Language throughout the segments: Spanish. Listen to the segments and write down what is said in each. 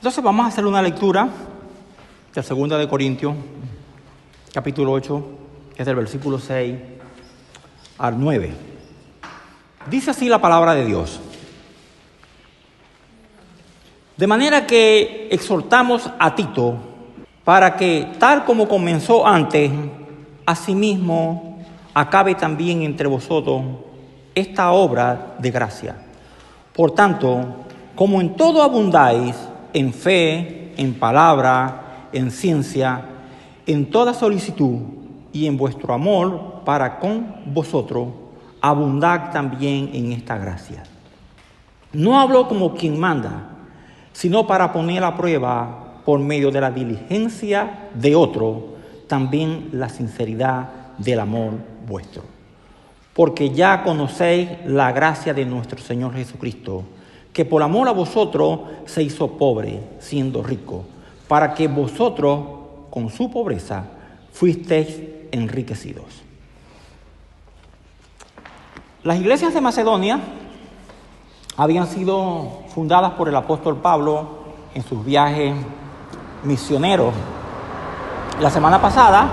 Entonces vamos a hacer una lectura de 2 de Corintios, capítulo 8, que es del versículo 6 al 9. Dice así la palabra de Dios. De manera que exhortamos a Tito para que, tal como comenzó antes, asimismo acabe también entre vosotros esta obra de gracia. Por tanto, como en todo abundáis, en fe, en palabra, en ciencia, en toda solicitud y en vuestro amor para con vosotros, abundad también en esta gracia. No hablo como quien manda, sino para poner a prueba, por medio de la diligencia de otro, también la sinceridad del amor vuestro. Porque ya conocéis la gracia de nuestro Señor Jesucristo, que por amor a vosotros se hizo pobre, siendo rico, para que vosotros, con su pobreza, fuisteis enriquecidos. Las iglesias de Macedonia habían sido fundadas por el apóstol Pablo en sus viajes misioneros. La semana pasada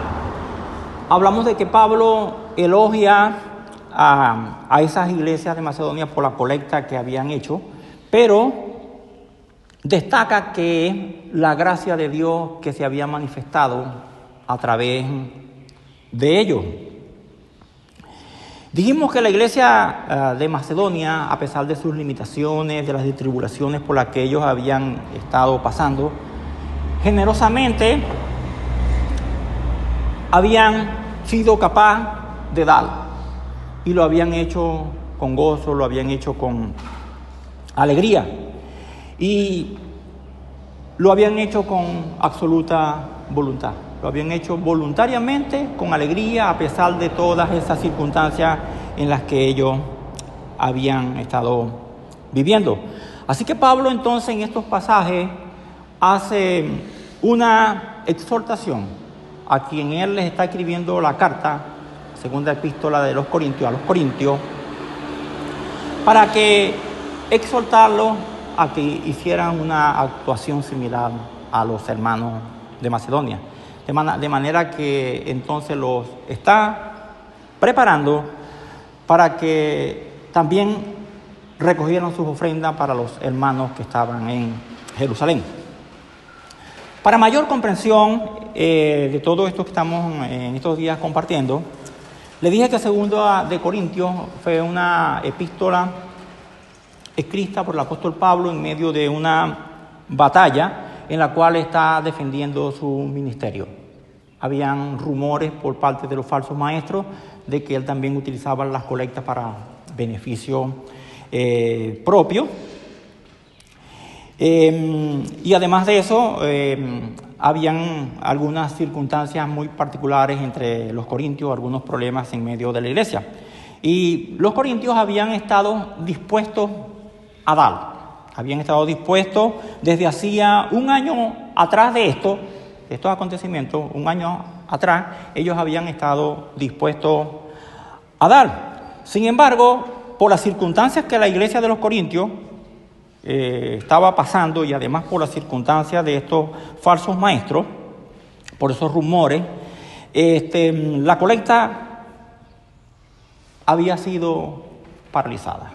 hablamos de que Pablo elogia a esas iglesias de Macedonia por la colecta que habían hecho, pero destaca que la gracia de Dios que se había manifestado a través de ellos. Dijimos que la iglesia de Macedonia, a pesar de sus limitaciones, de las tribulaciones por las que ellos habían estado pasando, generosamente habían sido capaces de dar, y lo habían hecho con gozo, lo habían hecho con alegría, y lo habían hecho con absoluta voluntad. Lo habían hecho voluntariamente, con alegría, a pesar de todas esas circunstancias en las que ellos habían estado viviendo. Así que Pablo entonces en estos pasajes hace una exhortación a quien él les está escribiendo la carta, segunda epístola de los Corintios, a los Corintios, para que exhortarlos a que hicieran una actuación similar a los hermanos de Macedonia. De manera que entonces los está preparando para que también recogieran sus ofrendas para los hermanos que estaban en Jerusalén. Para mayor comprensión de todo esto que estamos en estos días compartiendo, le dije que 2 de Corintios fue una epístola escrita por el apóstol Pablo en medio de una batalla en la cual está defendiendo su ministerio. Habían rumores por parte de los falsos maestros de que él también utilizaba las colectas para beneficio propio. Y además de eso, habían algunas circunstancias muy particulares entre los corintios, algunos problemas en medio de la iglesia. Y los corintios habían estado dispuestos a dar. Habían estado dispuestos desde hacía un año atrás de estos acontecimientos, un año atrás, ellos habían estado dispuestos a dar. Sin embargo, por las circunstancias que la iglesia de los Corintios estaba pasando, y además por las circunstancias de estos falsos maestros, por esos rumores, la colecta había sido paralizada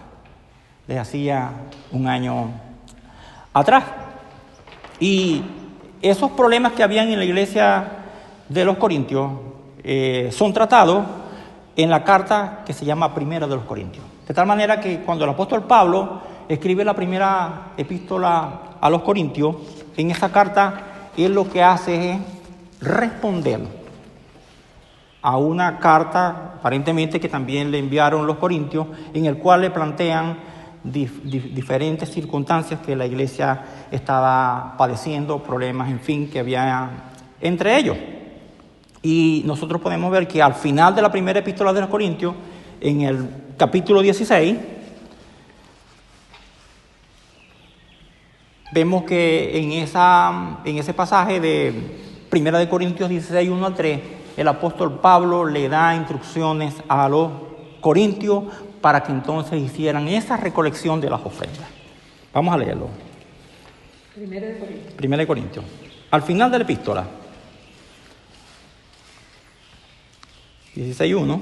desde hacía un año atrás. Y esos problemas que habían en la iglesia de los Corintios son tratados en la carta que se llama Primera de los Corintios. De tal manera que cuando el apóstol Pablo escribe la primera epístola a los Corintios, en esa carta él lo que hace es responder a una carta aparentemente que también le enviaron los corintios, en el cual le plantean diferentes circunstancias que la iglesia estaba padeciendo, problemas, en fin, que había entre ellos. Y nosotros podemos ver que al final de la primera epístola de los Corintios, en el capítulo 16, vemos que en ese pasaje de Primera de Corintios 16, 1 al 3, el apóstol Pablo le da instrucciones a los corintios para que entonces hicieran esa recolección de las ofrendas. Vamos a leerlo. Primera de Corintios. Al final de la epístola. 16:1.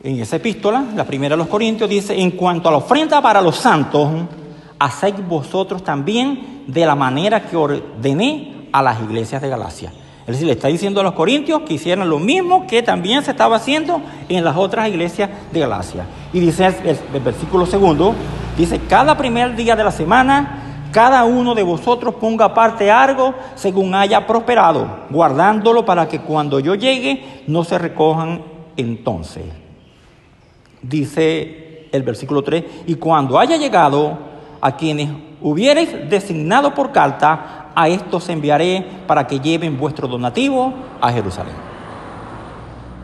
En esa epístola, la primera de los Corintios, dice: en cuanto a la ofrenda para los santos, haced vosotros también de la manera que ordené a las iglesias de Galacia. Es decir, le está diciendo a los corintios que hicieran lo mismo que también se estaba haciendo en las otras iglesias de Galacia. Y dice el versículo 2, dice: cada primer día de la semana, cada uno de vosotros ponga aparte algo según haya prosperado, guardándolo para que cuando yo llegue no se recojan entonces. Dice el versículo 3: y cuando haya llegado, a quienes hubiereis designado por carta, a estos enviaré para que lleven vuestro donativo a Jerusalén.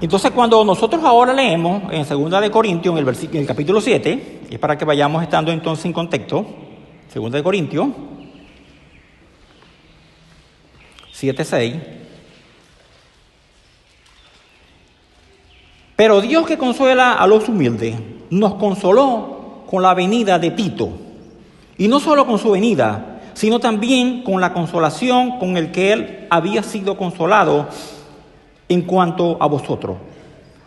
Entonces, cuando nosotros ahora leemos en 2 de Corintios, en el capítulo 7, es para que vayamos estando entonces en contexto, 2 de Corintios 7:6. Pero Dios, que consuela a los humildes, nos consoló con la venida de Tito. Y no solo con su venida, sino también con la consolación con el que él había sido consolado en cuanto a vosotros,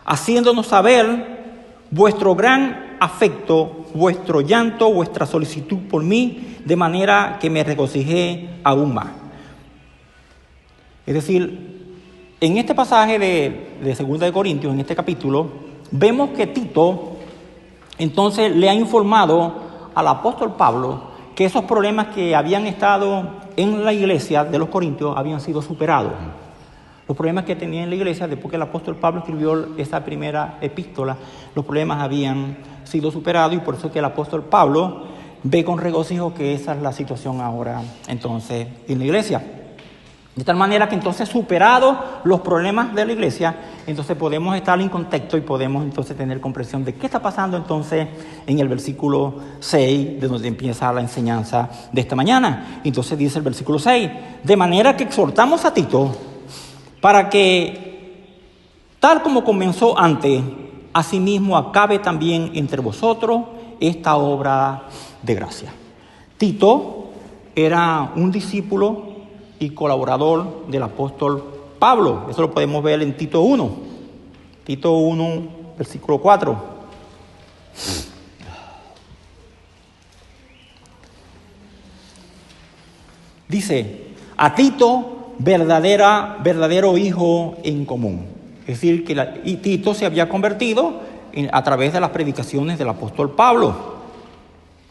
haciéndonos saber vuestro gran afecto, vuestro llanto, vuestra solicitud por mí, de manera que me regocijé aún más. Es decir, en este pasaje de 2 de Corintios, en este capítulo, vemos que Tito entonces le ha informado al apóstol Pablo que esos problemas que habían estado en la iglesia de los Corintios habían sido superados. Los problemas que tenía en la iglesia, después que el apóstol Pablo escribió esa primera epístola, los problemas habían sido superados, y por eso que el apóstol Pablo ve con regocijo que esa es la situación ahora entonces en la iglesia. De tal manera que entonces, superados los problemas de la iglesia, entonces podemos estar en contexto y podemos entonces tener comprensión de qué está pasando entonces en el versículo 6, de donde empieza la enseñanza de esta mañana. Entonces dice el versículo 6, de manera que exhortamos a Tito para que, tal como comenzó antes, asimismo acabe también entre vosotros esta obra de gracia. Tito era un discípulo y colaborador del apóstol Pablo. Eso lo podemos ver en Tito 1. Tito 1, versículo 4. Dice: a Tito, verdadero hijo en común. Es decir, que Tito se había convertido a través de las predicaciones del apóstol Pablo.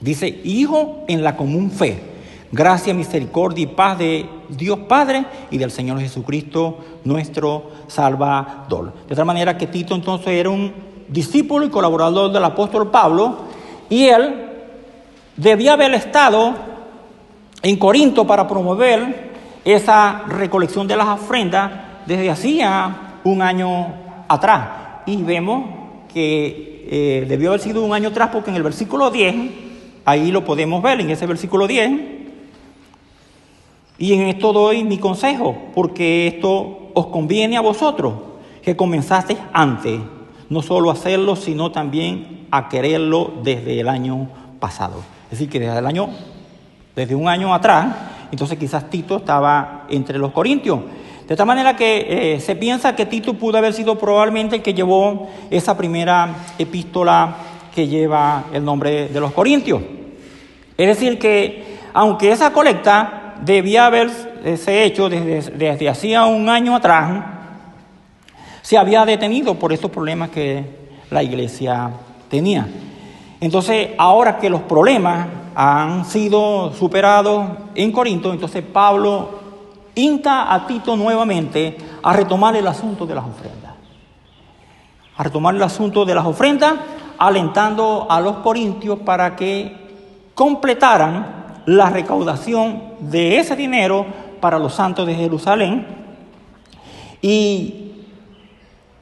Dice: hijo en la común fe. Gracia, misericordia y paz de Dios Padre y del Señor Jesucristo, nuestro Salvador. De tal manera que Tito entonces era un discípulo y colaborador del apóstol Pablo, y él debía haber estado en Corinto para promover esa recolección de las ofrendas desde hacía un año atrás. Y vemos que debió haber sido un año atrás, porque en el versículo 10, ahí lo podemos ver, en ese versículo 10, y en esto doy mi consejo, porque esto os conviene a vosotros, que comenzasteis antes, no solo a hacerlo, sino también a quererlo desde el año pasado. Es decir, que desde un año atrás, entonces quizás Tito estaba entre los corintios. De tal manera que se piensa que Tito pudo haber sido probablemente el que llevó esa primera epístola que lleva el nombre de los corintios. Es decir, que aunque esa colecta debía haberse hecho desde hacía un año atrás, se había detenido por estos problemas que la iglesia tenía. Entonces, ahora que los problemas han sido superados en Corinto, entonces Pablo insta a Tito nuevamente a retomar el asunto de las ofrendas. A retomar el asunto de las ofrendas, alentando a los corintios para que completaran la recaudación de ese dinero para los santos de Jerusalén. Y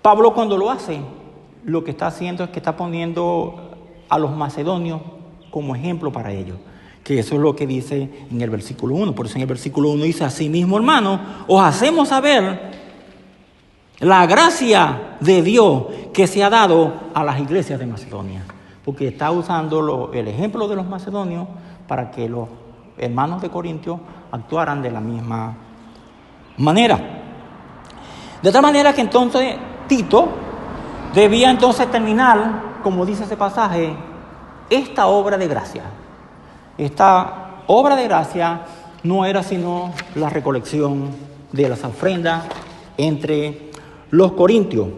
Pablo, cuando lo hace, lo que está haciendo es que está poniendo a los macedonios como ejemplo para ellos, que eso es lo que dice en el versículo 1. Por eso en el versículo 1 dice: asimismo, hermanos, os hacemos saber la gracia de Dios que se ha dado a las iglesias de Macedonia. porque está usando el ejemplo de los macedonios para que los hermanos de Corintios actuaran de la misma manera. De tal manera que entonces Tito debía entonces terminar, como dice ese pasaje, esta obra de gracia. Esta obra de gracia no era sino la recolección de las ofrendas entre los corintios,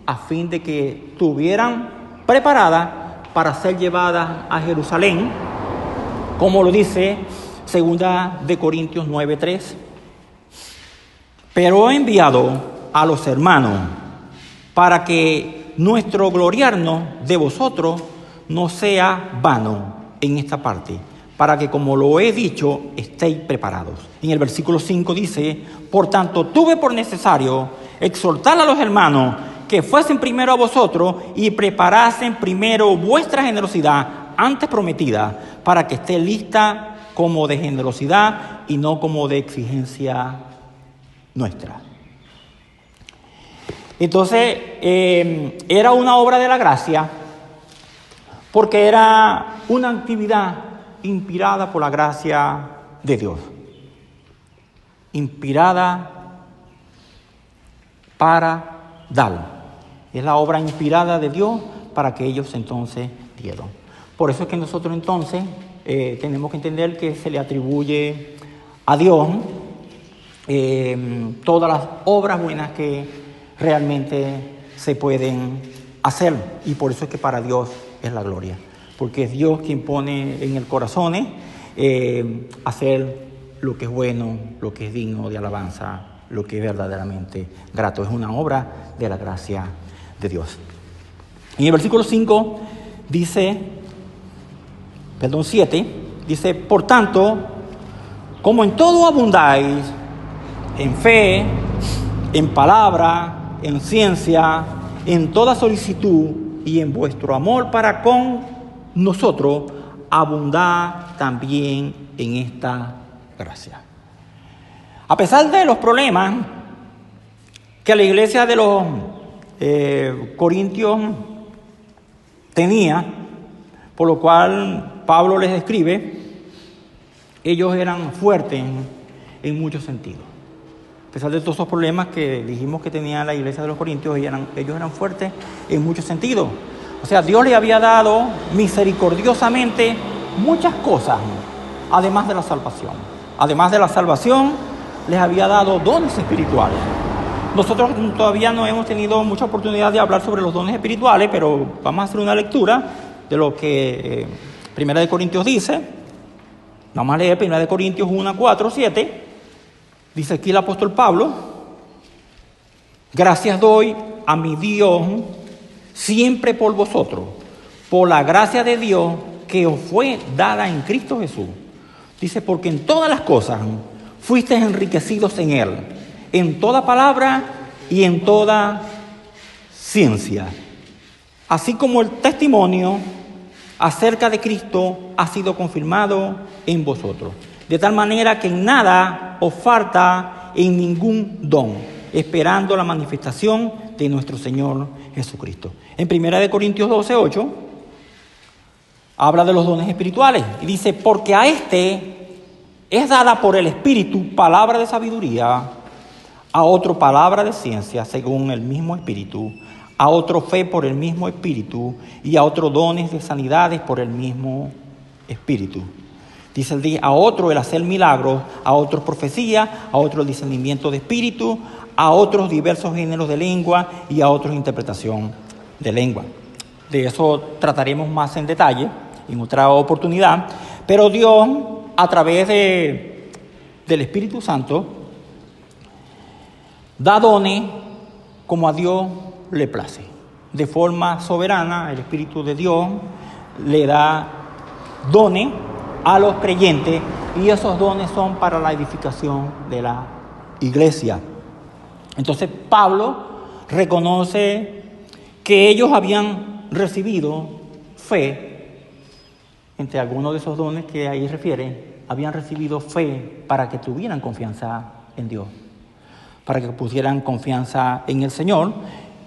a fin de que estuvieran preparadas para ser llevadas a Jerusalén, como lo dice 2 de Corintios 9:3. Pero he enviado a los hermanos para que nuestro gloriarnos de vosotros no sea vano en esta parte, para que, como lo he dicho, estéis preparados. En el versículo 5 dice: por tanto, tuve por necesario exhortar a los hermanos que fuesen primero a vosotros y preparasen primero vuestra generosidad antes prometida, para que esté lista como de generosidad y no como de exigencia nuestra. Entonces, era una obra de la gracia, porque era una actividad inspirada por la gracia de Dios, inspirada para dar. Es la obra inspirada de Dios para que ellos entonces dieron. Por eso es que nosotros entonces tenemos que entender que se le atribuye a Dios todas las obras buenas que realmente se pueden hacer. Y por eso es que para Dios es la gloria. Porque es Dios quien pone en el corazón hacer lo que es bueno, lo que es digno de alabanza, lo que es verdaderamente grato. Es una obra de la gracia de Dios. En el versículo 5 dice, 7, dice: por tanto, como en todo abundáis, en fe, en palabra, en ciencia, en toda solicitud y en vuestro amor para con nosotros, abundad también en esta gracia. A pesar de los problemas que la iglesia de los Corintios tenía, por lo cual Pablo les escribe, ellos eran fuertes en muchos sentidos. A pesar de todos esos problemas que dijimos que tenía la iglesia de los Corintios, ellos eran fuertes en muchos sentidos. O sea, Dios le había dado misericordiosamente muchas cosas, además de la salvación. Además de la salvación, les había dado dones espirituales. Nosotros todavía no hemos tenido mucha oportunidad de hablar sobre los dones espirituales, pero vamos a hacer una lectura de lo que 1 de Corintios dice. Vamos a leer 1 de Corintios 1, 4, 7. Dice aquí el apóstol Pablo: gracias doy a mi Dios siempre por vosotros, por la gracia de Dios que os fue dada en Cristo Jesús. Dice: porque en todas las cosas fuisteis enriquecidos en Él, en toda palabra y en toda ciencia, así como el testimonio acerca de Cristo ha sido confirmado en vosotros, de tal manera que en nada os falta en ningún don, esperando la manifestación de nuestro Señor Jesucristo. En 1 de Corintios 12, 8, habla de los dones espirituales y dice: porque a este es dada por el Espíritu palabra de sabiduría, a otro palabra de ciencia según el mismo Espíritu, a otro fe por el mismo Espíritu y a otro dones de sanidades por el mismo Espíritu. Dice a otro el hacer milagros, a otros profecía, a otro el discernimiento de espíritu, a otros diversos géneros de lengua y a otros interpretación de lengua. De eso trataremos más en detalle en otra oportunidad, pero Dios, a través del Espíritu Santo, da dones como a Dios le place. De forma soberana, el Espíritu de Dios le da dones a los creyentes y esos dones son para la edificación de la iglesia. Entonces Pablo reconoce que ellos habían recibido fe, entre algunos de esos dones que ahí refiere, habían recibido fe para que tuvieran confianza en Dios, para que pusieran confianza en el Señor,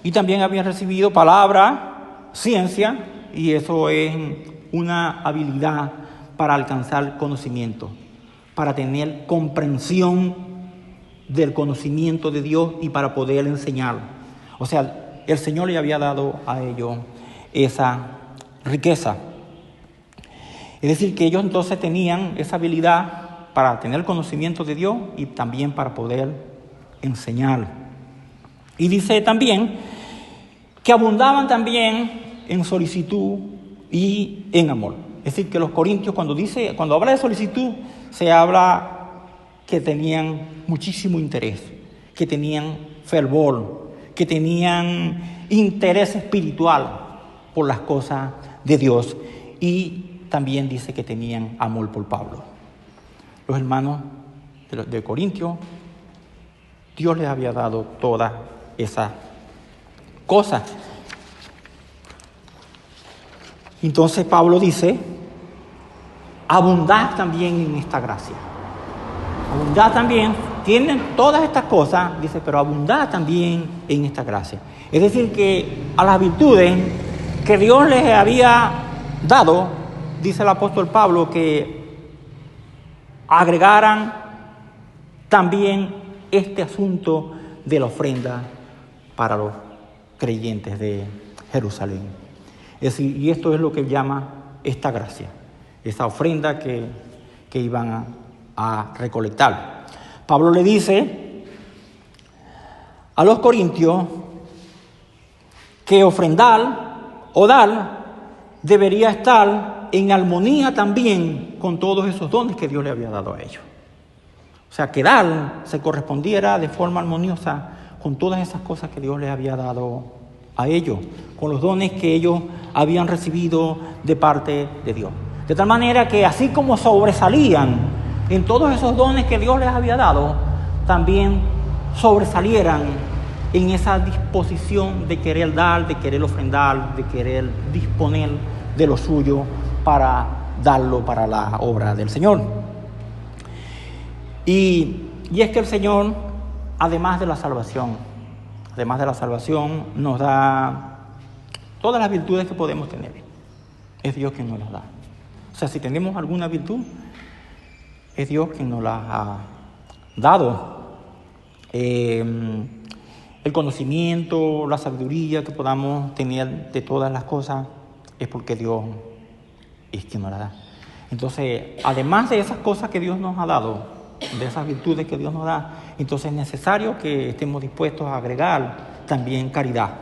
y también habían recibido palabra, ciencia y eso es una habilidad para alcanzar conocimiento, para tener comprensión del conocimiento de Dios y para poder enseñar. O sea, el Señor le había dado a ellos esa riqueza. Es decir, que ellos entonces tenían esa habilidad para tener conocimiento de Dios y también para poder enseñar. Y dice también que abundaban también en solicitud y en amor. Es decir, que los corintios cuando habla de solicitud, se habla que tenían muchísimo interés, que tenían fervor, que tenían interés espiritual por las cosas de Dios. Y también dice que tenían amor por Pablo. Los hermanos de Corintios, Dios les había dado todas esas cosas. Entonces Pablo dice, abundad también en esta gracia. Abundad también, tienen todas estas cosas, dice, pero abundad también en esta gracia. Es decir, que a las virtudes que Dios les había dado, dice el apóstol Pablo, que agregaran también este asunto de la ofrenda para los creyentes de Jerusalén. Es decir, y esto es lo que llama esta gracia, esa ofrenda que iban a recolectar. Pablo le dice a los corintios que ofrendar o dar debería estar en armonía también con todos esos dones que Dios le había dado a ellos. O sea, que dar se correspondiera de forma armoniosa con todas esas cosas que Dios les había dado a ellos, con los dones que ellos habían recibido de parte de Dios. De tal manera que así como sobresalían en todos esos dones que Dios les había dado, también sobresalieran en esa disposición de querer dar, de querer ofrendar, de querer disponer de lo suyo para darlo para la obra del Señor. Y es que el Señor, además de la salvación, nos da todas las virtudes que podemos tener. Es Dios quien nos las da. O sea, si tenemos alguna virtud, es Dios quien nos las ha dado. El conocimiento, la sabiduría que podamos tener de todas las cosas es porque Dios es quien nos las da. Entonces, además de esas cosas que Dios nos ha dado, de esas virtudes que Dios nos da, entonces es necesario que estemos dispuestos a agregar también caridad.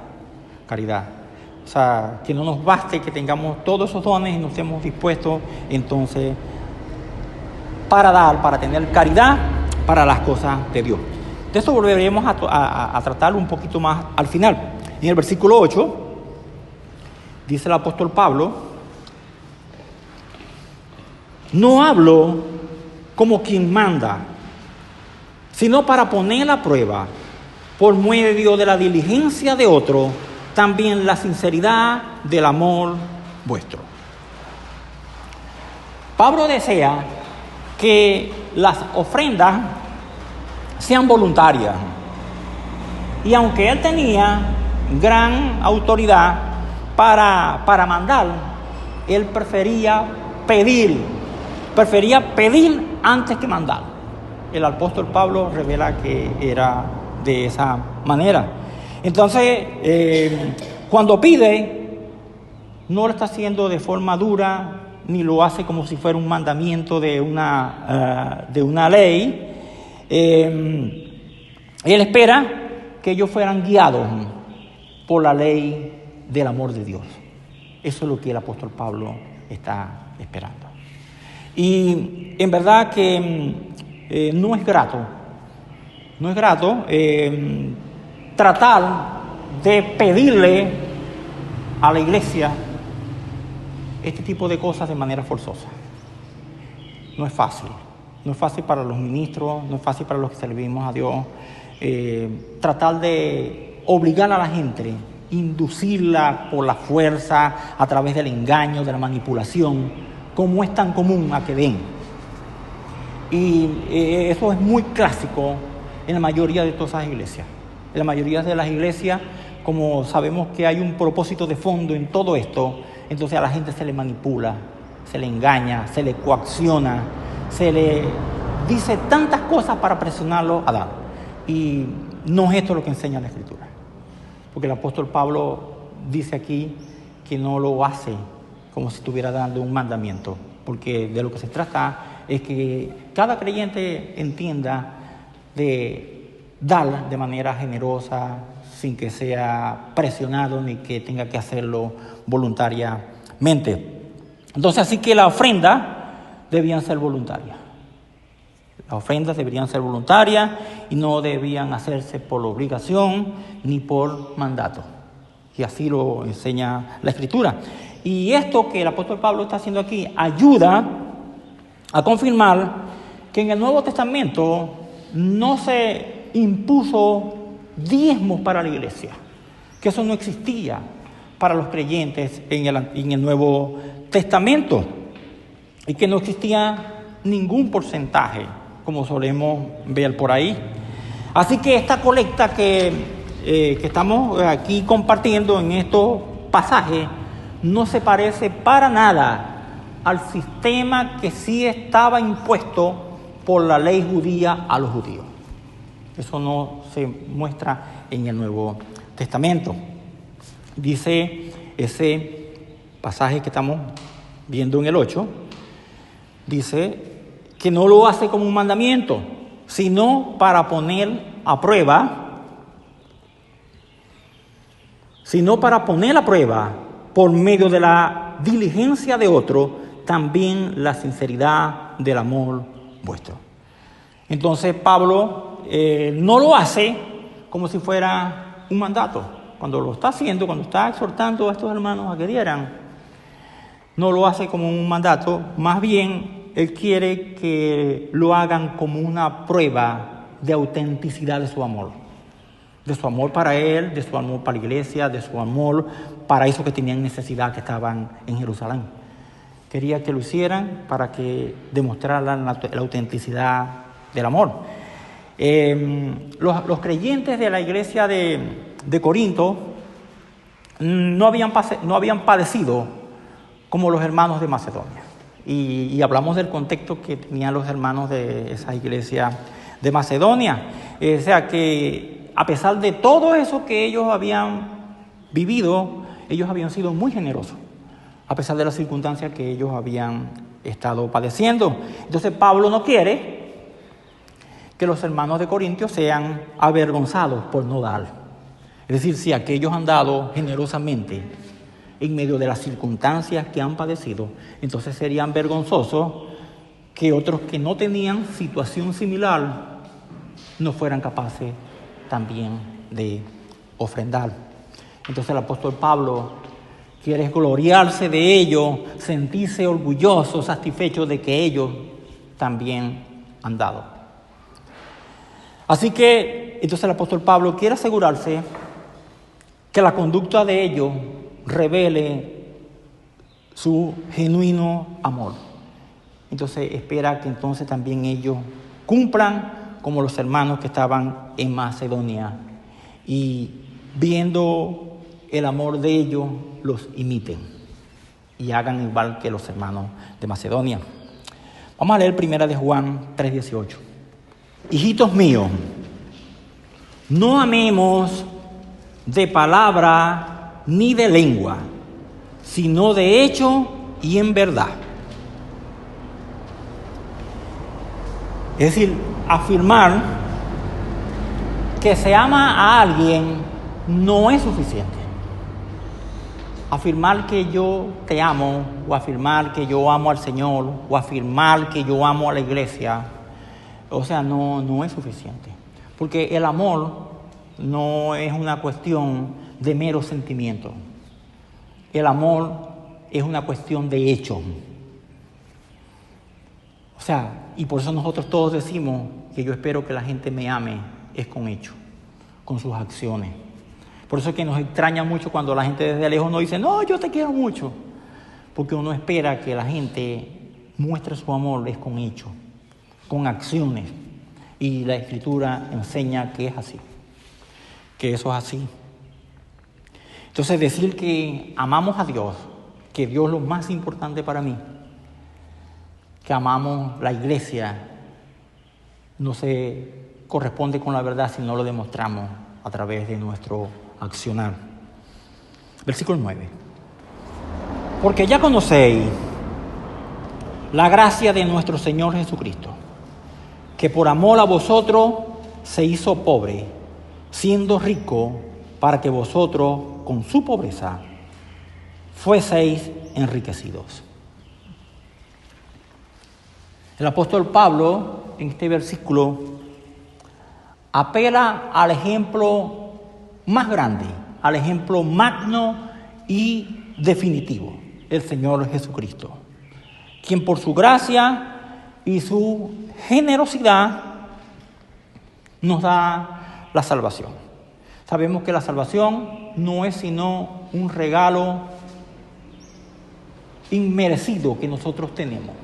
O sea, que no nos baste que tengamos todos esos dones y nos estemos dispuestos entonces para dar, para tener caridad para las cosas de Dios. De esto volveremos a tratar un poquito más al final. En el versículo 8 dice el apóstol Pablo: no hablo como quien manda, sino para poner a prueba, por medio de la diligencia de otro, también la sinceridad del amor vuestro. Pablo desea que las ofrendas sean voluntarias. Y aunque él tenía gran autoridad para mandar, él prefería pedir antes que mandar. El apóstol Pablo revela que era de esa manera. Entonces, cuando pide, no lo está haciendo de forma dura, ni lo hace como si fuera un mandamiento de una ley. Él espera que ellos fueran guiados por la ley del amor de Dios. Eso es lo que el apóstol Pablo está esperando. Y en verdad que no es grato tratar de pedirle a la iglesia este tipo de cosas de manera forzosa. No es fácil para los ministros, no es fácil para los que servimos a Dios, tratar de obligar a la gente, inducirla por la fuerza, a través del engaño, de la manipulación, como es tan común a que den. Y eso es muy clásico en la mayoría de todas esas iglesias. En la mayoría de las iglesias, como sabemos que hay un propósito de fondo en todo esto, entonces a la gente se le manipula, se le engaña, se le coacciona, se le dice tantas cosas para presionarlo a dar. Y no es esto lo que enseña la Escritura. Porque el apóstol Pablo dice aquí que no lo hace como si estuviera dando un mandamiento. Porque de lo que se trata es que cada creyente entienda de dar de manera generosa, sin que sea presionado ni que tenga que hacerlo voluntariamente. Entonces, así que las ofrendas debían ser voluntarias. Las ofrendas deberían ser voluntarias y no debían hacerse por obligación ni por mandato. Y así lo enseña la Escritura. Y esto que el apóstol Pablo está haciendo aquí ayuda a confirmar que en el Nuevo Testamento no se impuso diezmos para la iglesia, que eso no existía para los creyentes en el Nuevo Testamento, y que no existía ningún porcentaje, como solemos ver por ahí. Así que esta colecta que estamos aquí compartiendo en estos pasajes no se parece para nada al sistema que sí estaba impuesto por la ley judía a los judíos. Eso no se muestra en el Nuevo Testamento. Dice ese pasaje que estamos viendo en el 8, dice que no lo hace como un mandamiento, sino para poner a prueba, por medio de la diligencia de otro, también la sinceridad del amor vuestro. Entonces Pablo no lo hace como si fuera un mandato. Cuando lo está haciendo, cuando está exhortando a estos hermanos a que dieran, no lo hace como un mandato, más bien él quiere que lo hagan como una prueba de autenticidad de su amor para él, de su amor para la iglesia, de su amor para esos que tenían necesidad, que estaban en Jerusalén. Quería que lo hicieran para que demostraran la autenticidad del amor. Los creyentes de la iglesia de Corinto no habían padecido como los hermanos de Macedonia. Y hablamos del contexto que tenían los hermanos de esa iglesia de Macedonia. O sea que a pesar de todo eso que ellos habían vivido, ellos habían sido muy generosos, a pesar de las circunstancias que ellos habían estado padeciendo. Entonces Pablo no quiere que los hermanos de Corintios sean avergonzados por no dar. Es decir, si aquellos han dado generosamente en medio de las circunstancias que han padecido, entonces serían vergonzosos que otros que no tenían situación similar no fueran capaces también de ofrendar. Entonces el apóstol Pablo quiere gloriarse de ello, sentirse orgulloso, satisfecho de que ellos también han dado. Así que entonces el apóstol Pablo quiere asegurarse que la conducta de ellos revele su genuino amor. Entonces espera que entonces también ellos cumplan como los hermanos que estaban en Macedonia, y viendo el amor de ellos los imiten y hagan igual que los hermanos de Macedonia. Vamos a leer 1 de Juan 3:18. Hijitos míos, no amemos de palabra ni de lengua, sino de hecho y en verdad. Es decir, afirmar que se ama a alguien no es suficiente. Afirmar que yo te amo, o afirmar que yo amo al Señor, o afirmar que yo amo a la iglesia, o sea, no es suficiente. Porque el amor no es una cuestión de mero sentimiento. El amor es una cuestión de hecho. O sea, y por eso nosotros todos decimos que yo espero que la gente me ame, es con hecho, con sus acciones. Por eso es que nos extraña mucho cuando la gente desde lejos nos dice, no, yo te quiero mucho. Porque uno espera que la gente muestre su amor es con hecho, con acciones. Y la Escritura enseña que es así, que eso es así. Entonces decir que amamos a Dios, que Dios es lo más importante para mí, que amamos la iglesia, no se corresponde con la verdad si no lo demostramos a través de nuestro accionar. Versículo 9. Porque ya conocéis la gracia de nuestro Señor Jesucristo, que por amor a vosotros se hizo pobre, siendo rico, para que vosotros con su pobreza fueseis enriquecidos. El apóstol Pablo, en este versículo, apela al ejemplo más grande, al ejemplo magno y definitivo, el Señor Jesucristo, quien por su gracia y su generosidad nos da la salvación. Sabemos que la salvación no es sino un regalo inmerecido que nosotros tenemos,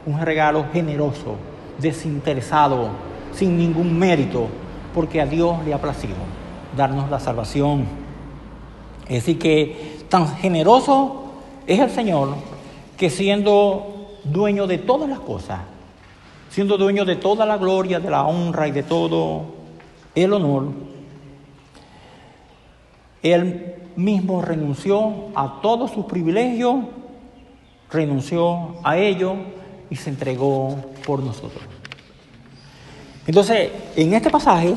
un regalo generoso, desinteresado, sin ningún mérito, porque a Dios le ha placido darnos la salvación. Es decir, que tan generoso es el Señor que siendo dueño de todas las cosas, siendo dueño de toda la gloria, de la honra y de todo el honor, Él mismo renunció a todos sus privilegios, renunció a ellos y se entregó por nosotros. Entonces, en este pasaje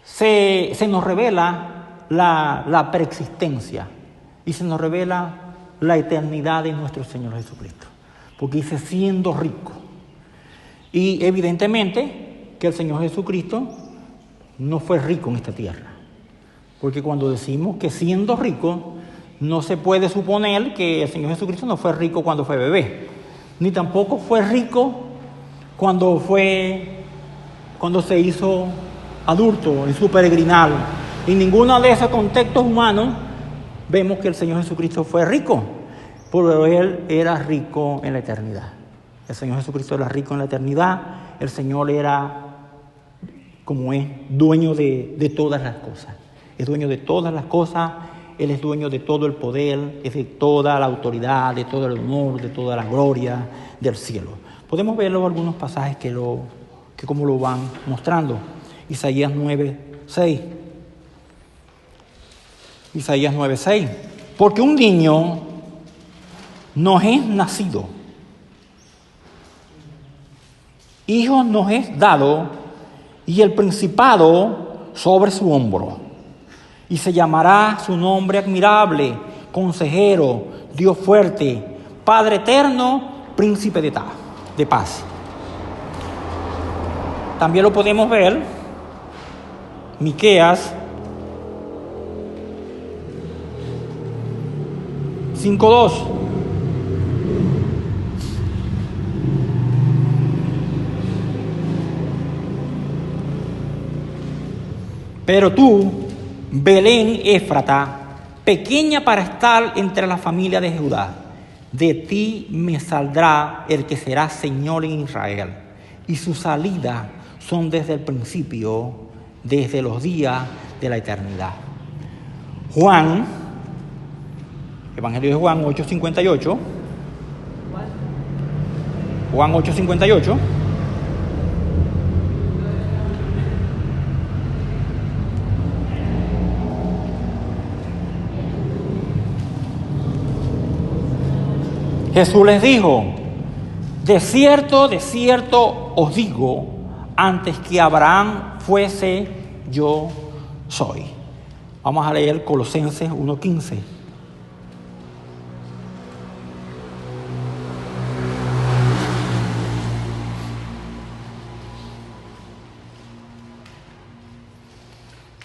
se nos revela la preexistencia y se nos revela la eternidad de nuestro Señor Jesucristo, porque dice siendo rico. Y evidentemente que el Señor Jesucristo no fue rico en esta tierra, porque cuando decimos que siendo rico, no se puede suponer que el Señor Jesucristo no fue rico cuando fue bebé, ni tampoco fue rico cuando se hizo adulto en su peregrinar. En ninguno de esos contextos humanos vemos que el Señor Jesucristo fue rico, pero Él era rico en la eternidad. El Señor Jesucristo era rico en la eternidad. El Señor era, como es, dueño de todas las cosas. Es dueño de todas las cosas. Él es dueño de todo el poder, es de toda la autoridad, de todo el honor, de toda la gloria del cielo. Podemos ver algunos pasajes que como lo van mostrando. Isaías 9:6. Isaías 9:6. Porque un niño nos es nacido, hijo nos es dado, y el principado sobre su hombro. Y se llamará su nombre admirable, consejero, Dios fuerte, Padre eterno, príncipe de paz. También lo podemos ver, Miqueas 5:2. Pero tú, Belén Éfrata, pequeña para estar entre la familia de Judá, de ti me saldrá el que será Señor en Israel, y sus salidas son desde el principio, desde los días de la eternidad. Juan, Evangelio de Juan 8:58. Juan 8:58. Jesús les dijo: de cierto os digo, antes que Abraham fuese, yo soy. Vamos a leer Colosenses 1:15.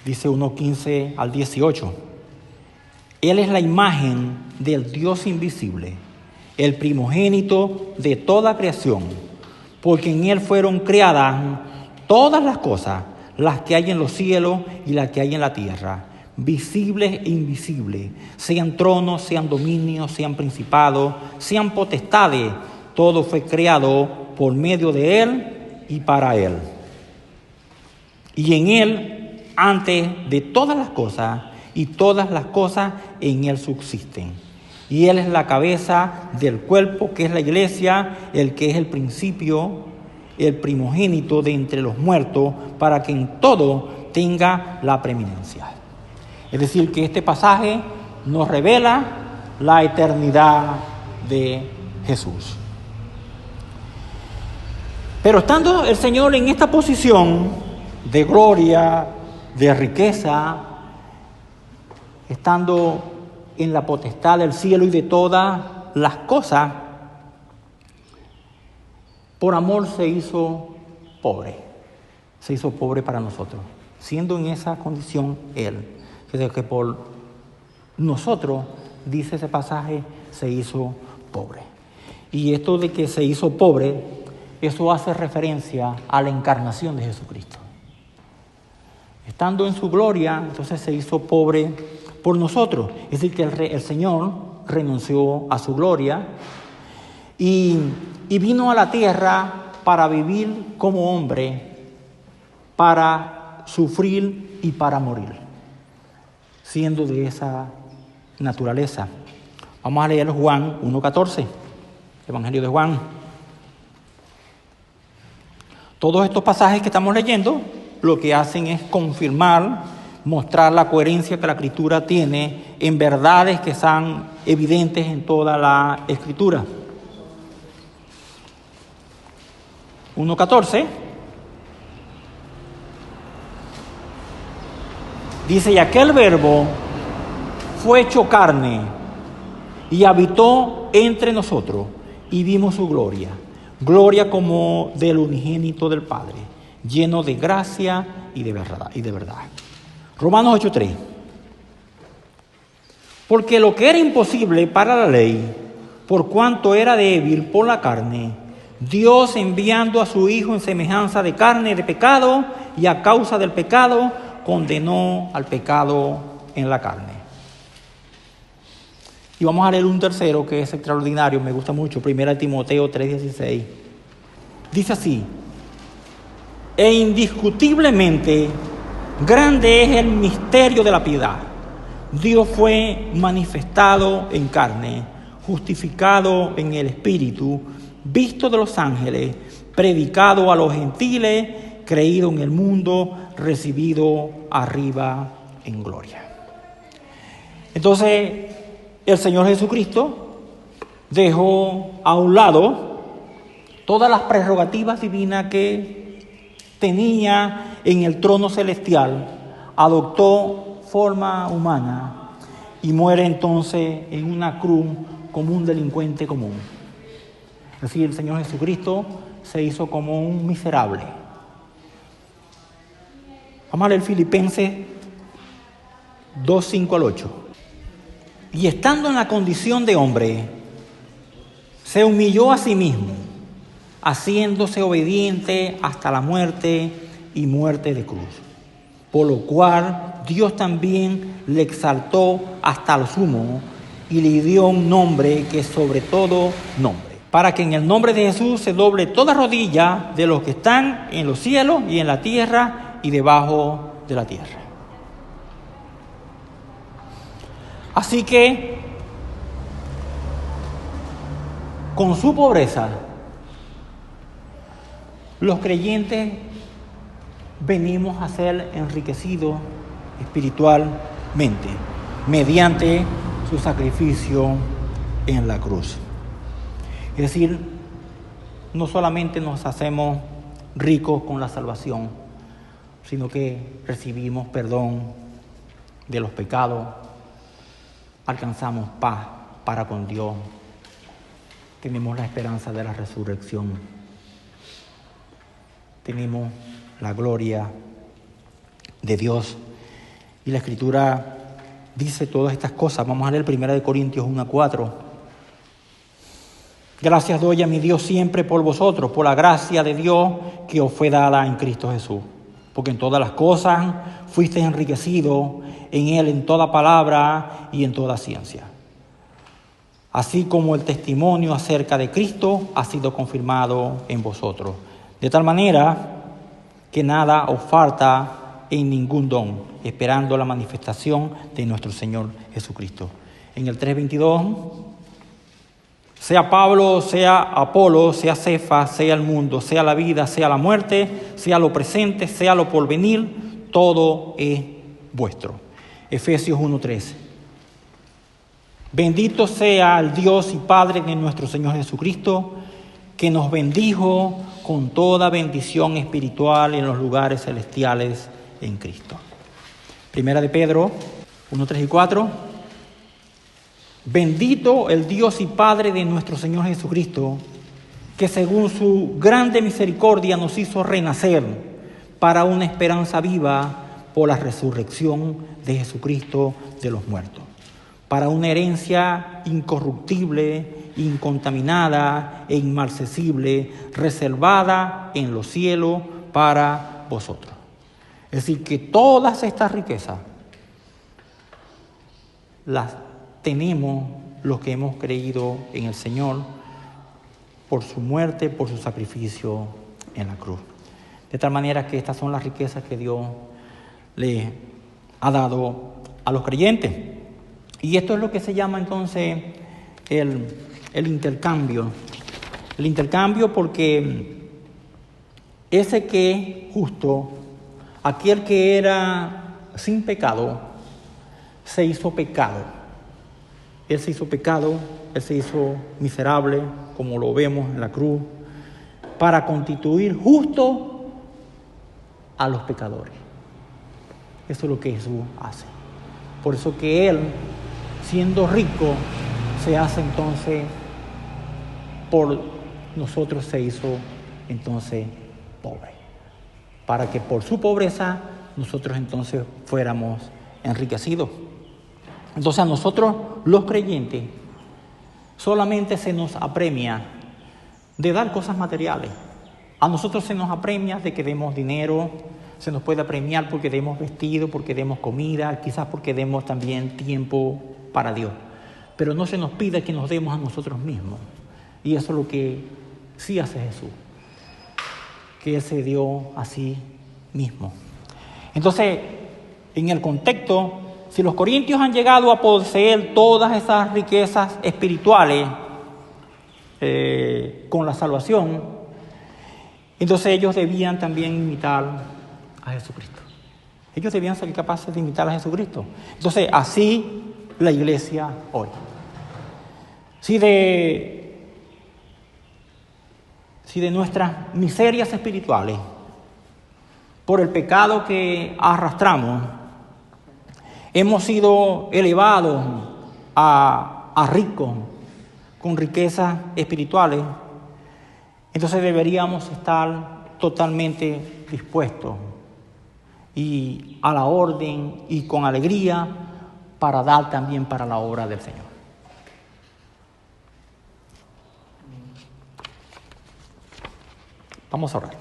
Dice 1:15 al 18. Él es la imagen del Dios invisible, el primogénito de toda creación, porque en Él fueron creadas todas las cosas, las que hay en los cielos y las que hay en la tierra, visibles e invisibles, sean tronos, sean dominios, sean principados, sean potestades. Todo fue creado por medio de Él y para Él. Y en Él antes de todas las cosas, y todas las cosas en Él subsisten. Y Él es la cabeza del cuerpo, que es la iglesia, el que es el principio, el primogénito de entre los muertos, para que en todo tenga la preeminencia. Es decir, que este pasaje nos revela la eternidad de Jesús. Pero estando el Señor en esta posición de gloria, de riqueza, estando en la potestad del cielo y de todas las cosas, por amor se hizo pobre para nosotros, siendo en esa condición Él, que por nosotros, dice ese pasaje, se hizo pobre. Y esto de que se hizo pobre, eso hace referencia a la encarnación de Jesucristo. Estando en su gloria, entonces se hizo pobre por nosotros. Es decir, que el Señor renunció a su gloria y vino a la tierra para vivir como hombre, para sufrir y para morir, siendo de esa naturaleza. Vamos a leer Juan 1:14, Evangelio de Juan. Todos estos pasajes que estamos leyendo lo que hacen es confirmar, mostrar la coherencia que la Escritura tiene en verdades que son evidentes en toda la Escritura. 1:14 dice: y aquel verbo fue hecho carne y habitó entre nosotros, y vimos su gloria, gloria como del unigénito del Padre, lleno de gracia y de verdad. Romanos 8:3. Porque lo que era imposible para la ley, por cuanto era débil por la carne, Dios, enviando a su Hijo en semejanza de carne de pecado, y a causa del pecado condenó al pecado en la carne. Y vamos a leer un tercero que es extraordinario, me gusta mucho, 1 Timoteo 3:16. Dice así: e indiscutiblemente grande es el misterio de la piedad. Dios fue manifestado en carne, justificado en el Espíritu, visto de los ángeles, predicado a los gentiles, creído en el mundo, recibido arriba en gloria. Entonces, el Señor Jesucristo dejó a un lado todas las prerrogativas divinas que tenía en el trono celestial, adoptó forma humana y muere entonces en una cruz como un delincuente común. Es decir, el Señor Jesucristo se hizo como un miserable. Vamos a leer Filipenses 2:5-8. Y estando en la condición de hombre, se humilló a sí mismo, haciéndose obediente hasta la muerte y muerte de cruz. Por lo cual Dios también le exaltó hasta lo sumo y le dio un nombre que es sobre todo nombre, para que en el nombre de Jesús se doble toda rodilla de los que están en los cielos y en la tierra y debajo de la tierra. Así que, con su pobreza, los creyentes venimos a ser enriquecidos espiritualmente mediante su sacrificio en la cruz. Es decir, no solamente nos hacemos ricos con la salvación, sino que recibimos perdón de los pecados, alcanzamos paz para con Dios, tenemos la esperanza de la resurrección, tenemos la gloria de Dios. Y la Escritura dice todas estas cosas. Vamos a leer 1 Corintios 1:4. Gracias doy a mi Dios siempre por vosotros, por la gracia de Dios que os fue dada en Cristo Jesús. Porque en todas las cosas fuisteis enriquecidos en Él, en toda palabra y en toda ciencia. Así como el testimonio acerca de Cristo ha sido confirmado en vosotros. De tal manera que nada os falta en ningún don, esperando la manifestación de nuestro Señor Jesucristo. En el 3:22, sea Pablo, sea Apolo, sea Cefas, sea el mundo, sea la vida, sea la muerte, sea lo presente, sea lo porvenir, todo es vuestro. Efesios 1:13. Bendito sea el Dios y Padre de nuestro Señor Jesucristo, que nos bendijo con toda bendición espiritual en los lugares celestiales en Cristo. Primera de Pedro 1:3 y 4. Bendito el Dios y Padre de nuestro Señor Jesucristo, que según su grande misericordia nos hizo renacer para una esperanza viva por la resurrección de Jesucristo de los muertos, para una herencia incorruptible, incontaminada e inmarcesible, reservada en los cielos para vosotros. Es decir, que todas estas riquezas las tenemos los que hemos creído en el Señor por su muerte, por su sacrificio en la cruz. De tal manera que estas son las riquezas que Dios le ha dado a los creyentes. Y esto es lo que se llama entonces el intercambio. El intercambio porque ese que es justo, aquel que era sin pecado, se hizo pecado. Él se hizo pecado, Él se hizo miserable, como lo vemos en la cruz, para constituir justo a los pecadores. Eso es lo que Jesús hace. Por eso que Él, siendo rico, se hace entonces, por nosotros se hizo entonces pobre. Para que por su pobreza nosotros entonces fuéramos enriquecidos. Entonces a nosotros los creyentes solamente se nos apremia de dar cosas materiales. A nosotros se nos apremia de que demos dinero, se nos puede apremiar porque demos vestido, porque demos comida, quizás porque demos también tiempo para Dios. Pero no se nos pide que nos demos a nosotros mismos. Y eso es lo que sí hace Jesús, que Él se dio a sí mismo. Entonces, en el contexto, si los corintios han llegado a poseer todas esas riquezas espirituales con la salvación, entonces ellos debían también imitar a Jesucristo. Ellos debían ser capaces de imitar a Jesucristo. Entonces, así la iglesia hoy. Si de nuestras miserias espirituales, por el pecado que arrastramos, hemos sido elevados a ricos con riquezas espirituales, entonces deberíamos estar totalmente dispuestos y a la orden y con alegría para dar también para la obra del Señor. Vamos a orar.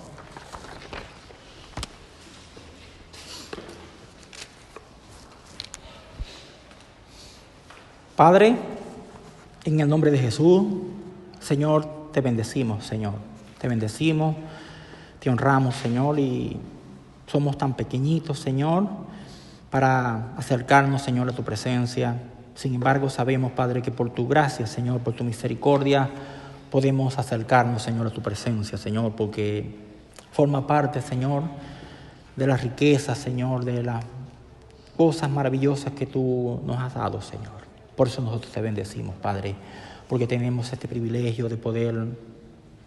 Padre, en el nombre de Jesús, Señor, te bendecimos, Señor. Te bendecimos, te honramos, Señor, y somos tan pequeñitos, Señor, para acercarnos, Señor, a tu presencia. Sin embargo, sabemos, Padre, que por tu gracia, Señor, por tu misericordia, podemos acercarnos, Señor, a tu presencia, Señor, porque forma parte, Señor, de la riqueza, Señor, de las cosas maravillosas que tú nos has dado, Señor. Por eso nosotros te bendecimos, Padre, porque tenemos este privilegio de poder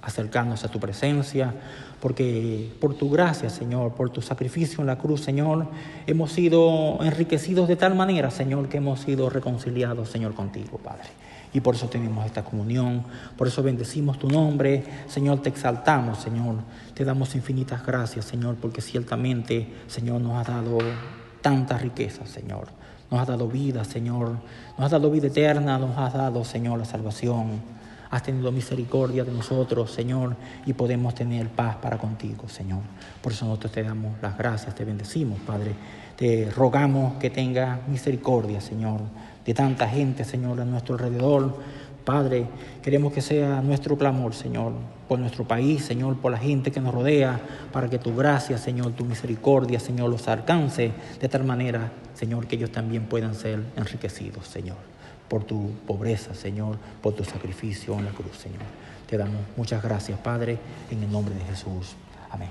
acercarnos a tu presencia, porque por tu gracia, Señor, por tu sacrificio en la cruz, Señor, hemos sido enriquecidos de tal manera, Señor, que hemos sido reconciliados, Señor, contigo, Padre. Y por eso tenemos esta comunión, por eso bendecimos tu nombre, Señor, te exaltamos, Señor, te damos infinitas gracias, Señor, porque ciertamente, Señor, nos has dado tantas riquezas, Señor. Nos has dado vida, Señor. Nos has dado vida eterna. Nos has dado, Señor, la salvación. Has tenido misericordia de nosotros, Señor, y podemos tener paz para contigo, Señor. Por eso nosotros te damos las gracias, te bendecimos, Padre. Te rogamos que tengas misericordia, Señor, de tanta gente, Señor, a nuestro alrededor, Padre, queremos que sea nuestro clamor, Señor, por nuestro país, Señor, por la gente que nos rodea, para que tu gracia, Señor, tu misericordia, Señor, los alcance de tal manera, Señor, que ellos también puedan ser enriquecidos, Señor, por tu pobreza, Señor, por tu sacrificio en la cruz, Señor. Te damos muchas gracias, Padre, en el nombre de Jesús. Amén.